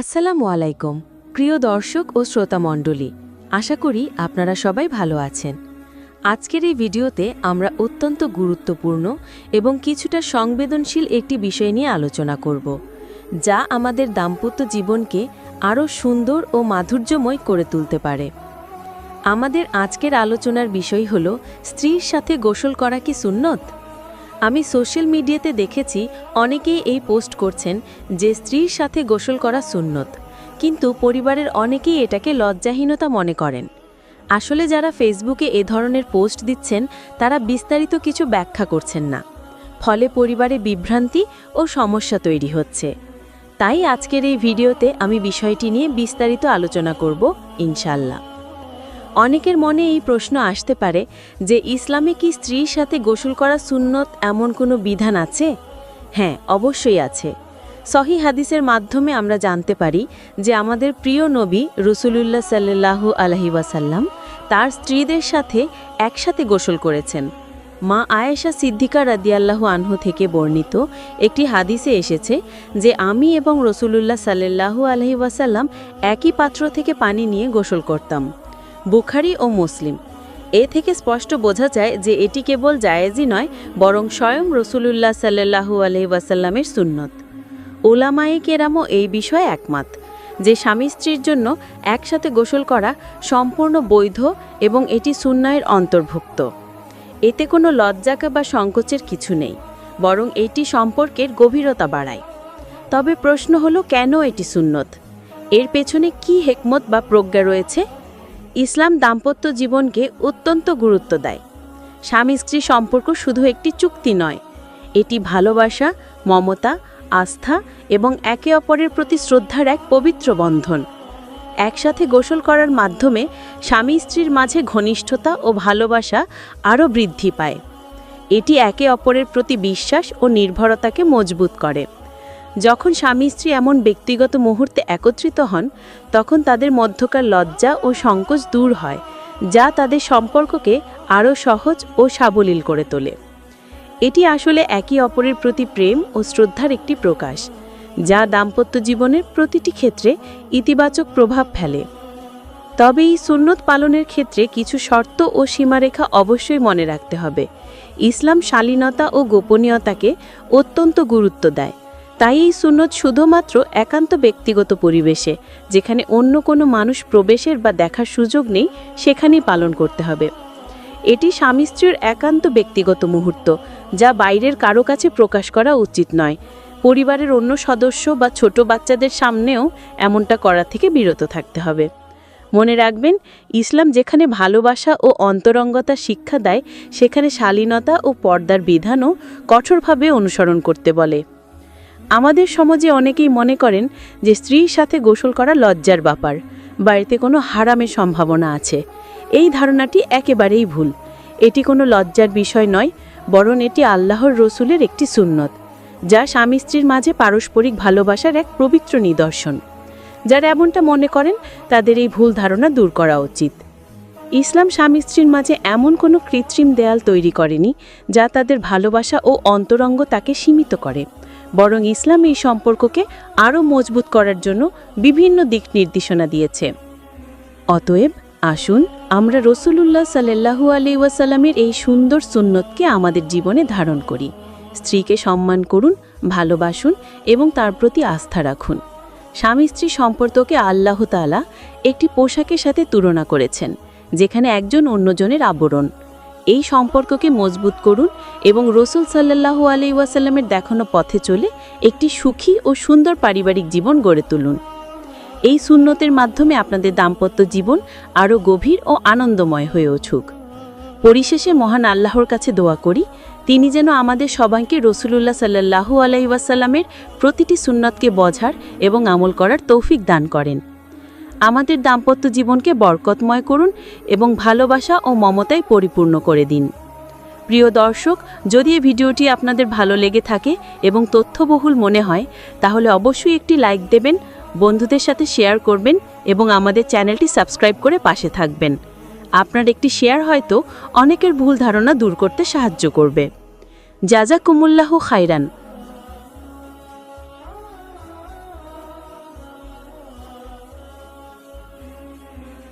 আসসালামু আলাইকুম প্রিয় দর্শক ও শ্রোতা মণ্ডলী, আশা করি আপনারা সবাই ভালো আছেন। আজকের এই ভিডিওতে আমরা অত্যন্ত গুরুত্বপূর্ণ এবং কিছুটা সংবেদনশীল একটি বিষয় নিয়ে আলোচনা করব, যা আমাদের দাম্পত্য জীবনকে আরও সুন্দর ও মাধুর্যময় করে তুলতে পারে। আমাদের আজকের আলোচনার বিষয় হল, স্ত্রীর সাথে গোসল করা কি সুন্নত? আমি সোশ্যাল মিডিয়াতে দেখেছি অনেকেই এই পোস্ট করছেন যে স্ত্রীর সাথে গোসল করা সুন্নত, কিন্তু পরিবারের অনেকেই এটাকে লজ্জাহীনতা মনে করেন। আসলে যারা ফেসবুকে এ ধরনের পোস্ট দিচ্ছেন তারা বিস্তারিত কিছু ব্যাখ্যা করছেন না, ফলে পরিবারে বিভ্রান্তি ও সমস্যা তৈরি হচ্ছে। তাই আজকের এই ভিডিওতে আমি বিষয়টি নিয়ে বিস্তারিত আলোচনা করব ইনশাল্লাহ। অনেকের মনে এই প্রশ্ন আসতে পারে যে ইসলামে কি স্ত্রীর সাথে গোসল করা সুন্নত এমন কোনো বিধান আছে? হ্যাঁ, অবশ্যই আছে। সহিহ হাদিসের মাধ্যমে আমরা জানতে পারি যে আমাদের প্রিয় নবী রাসূলুল্লাহ সাল্লাল্লাহু আলাইহি ওয়াসাল্লাম তার স্ত্রীদের সাথে একসাথে গোসল করেছেন। মা আয়েশা সিদ্দিকা রাদিয়াল্লাহু আনহু থেকে বর্ণিত একটি হাদিসে এসেছে যে আমি এবং রাসূলুল্লাহ সাল্লাল্লাহু আলাইহি ওয়াসাল্লাম একই পাত্র থেকে পানি নিয়ে গোসল করতাম। বুখারী ও মুসলিম। এ থেকে স্পষ্ট বোঝা যায় যে এটি কেবল জায়েজই নয়, বরং স্বয়ং রাসূলুল্লাহ সাল্লাল্লাহু আলাইহি ওয়াসাল্লামের সুন্নত। উলামায়ে কেরামও এই বিষয়ে একমত যে স্বামী স্ত্রীর জন্য একসাথে গোসল করা সম্পূর্ণ বৈধ এবং এটি সুন্নাহের অন্তর্ভুক্ত। এতে কোনো লজ্জা বা সংকোচের কিছু নেই, বরং এটি সম্পর্কের গভীরতা বাড়ায়। তবে প্রশ্ন হলো, কেন এটি সুন্নত? এর পেছনে কি হিকমত বা প্রজ্ঞা রয়েছে? ইসলাম দাম্পত্য জীবনকে অত্যন্ত গুরুত্ব দেয়। স্বামী স্ত্রী সম্পর্ক শুধু একটি চুক্তি নয়, এটি ভালোবাসা, মমতা, আস্থা এবং একে অপরের প্রতি শ্রদ্ধার এক পবিত্র বন্ধন। একসাথে গোসল করার মাধ্যমে স্বামী স্ত্রীর মাঝে ঘনিষ্ঠতা ও ভালোবাসা আরও বৃদ্ধি পায়। এটি একে অপরের প্রতি বিশ্বাস ও নির্ভরতাকে মজবুত করে। যখন স্বামী স্ত্রী এমন ব্যক্তিগত মুহূর্তে একত্রিত হন, তখন তাদের মধ্যকার লজ্জা ও সংকোচ দূর হয়, যা তাদের সম্পর্ককে আরও সহজ ও সাবলীল করে তোলে। এটি আসলে একে অপরের প্রতি প্রেম ও শ্রদ্ধার একটি প্রকাশ, যা দাম্পত্য জীবনের প্রতিটি ক্ষেত্রে ইতিবাচক প্রভাব ফেলে। তবে এই সুন্নত পালনের ক্ষেত্রে কিছু শর্ত ও সীমারেখা অবশ্যই মনে রাখতে হবে। ইসলাম শালীনতা ও গোপনীয়তাকে অত্যন্ত গুরুত্ব দেয়। তাই এই সুন্নত শুধুমাত্র একান্ত ব্যক্তিগত পরিবেশে, যেখানে অন্য কোনো মানুষ প্রবেশের বা দেখার সুযোগ নেই, সেখানেই পালন করতে হবে। এটি স্বামী স্ত্রীর একান্ত ব্যক্তিগত মুহূর্ত, যা বাইরের কারো কাছে প্রকাশ করা উচিত নয়। পরিবারের অন্য সদস্য বা ছোট বাচ্চাদের সামনেও এমনটা করা থেকে বিরত থাকতে হবে। মনে রাখবেন, ইসলাম যেখানে ভালোবাসা ও অন্তরঙ্গতা শিক্ষা দেয়, সেখানে শালীনতা ও পর্দার বিধানও কঠোরভাবে অনুসরণ করতে বলে। আমাদের সমাজে অনেকেই মনে করেন যে স্ত্রীর সাথে গোসল করা লজ্জার ব্যাপার, বাড়িতে কোনো হারামের সম্ভাবনা আছে। এই ধারণাটি একেবারেই ভুল। এটি কোনো লজ্জার বিষয় নয়, বরং এটি আল্লাহর রসুলের একটি সুন্নত, যা স্বামী স্ত্রীর মাঝে পারস্পরিক ভালোবাসার এক পবিত্র নিদর্শন। যারা এমনটা মনে করেন, তাদের এই ভুল ধারণা দূর করা উচিত। ইসলাম স্বামী স্ত্রীর মাঝে এমন কোনো কৃত্রিম দেয়াল তৈরি করেনি যা তাদের ভালোবাসা ও অন্তরঙ্গতাকে সীমিত করে, বরং ইসলাম এই সম্পর্ককে আরও মজবুত করার জন্য বিভিন্ন দিক নির্দেশনা দিয়েছে। অতএব আসুন আমরা রাসূলুল্লাহ সাল্লাল্লাহু আলাইহি ওয়াসাল্লামের এই সুন্দর সুন্নতকে আমাদের জীবনে ধারণ করি। স্ত্রীকে সম্মান করুন, ভালোবাসুন এবং তার প্রতি আস্থা রাখুন। স্বামী স্ত্রী সম্পর্ককে আল্লাহ তাআলা একটি পোশাকের সাথে তুলনা করেছেন, যেখানে একজন অন্যজনের আবরণ। এই সম্পর্ককে মজবুত করুন এবং রাসূল সাল্লাল্লাহু আলাইহি ওয়াসাল্লামের দেখানো পথে চলে একটি সুখী ও সুন্দর পারিবারিক জীবন গড়ে তুলুন। এই সুন্নতের মাধ্যমে আপনাদের দাম্পত্য জীবন আরও গভীর ও আনন্দময় হয়ে উঠুক। পরিশেষে মহান আল্লাহর কাছে দোয়া করি, তিনি যেন আমাদের সবাইকে রাসূলুল্লাহ সাল্লাল্লাহু আলাইহি ওয়াসাল্লামের প্রতিটি সুন্নতকে বোঝার এবং আমল করার তৌফিক দান করেন। আমাদের দাম্পত্য জীবনকে বরকতময় করুন এবং ভালোবাসা ও মমতায় পরিপূর্ণ করে দিন। প্রিয় দর্শক, যদি এই ভিডিওটি আপনাদের ভালো লেগে থাকে এবং তথ্যবহুল মনে হয়, তাহলে অবশ্যই একটি লাইক দেবেন, বন্ধুদের সাথে শেয়ার করবেন এবং আমাদের চ্যানেলটি সাবস্ক্রাইব করে পাশে থাকবেন। আপনার একটি শেয়ার হয়তো অনেকের ভুল ধারণা দূর করতে সাহায্য করবে। জাযাকুমুল্লাহু খাইরান।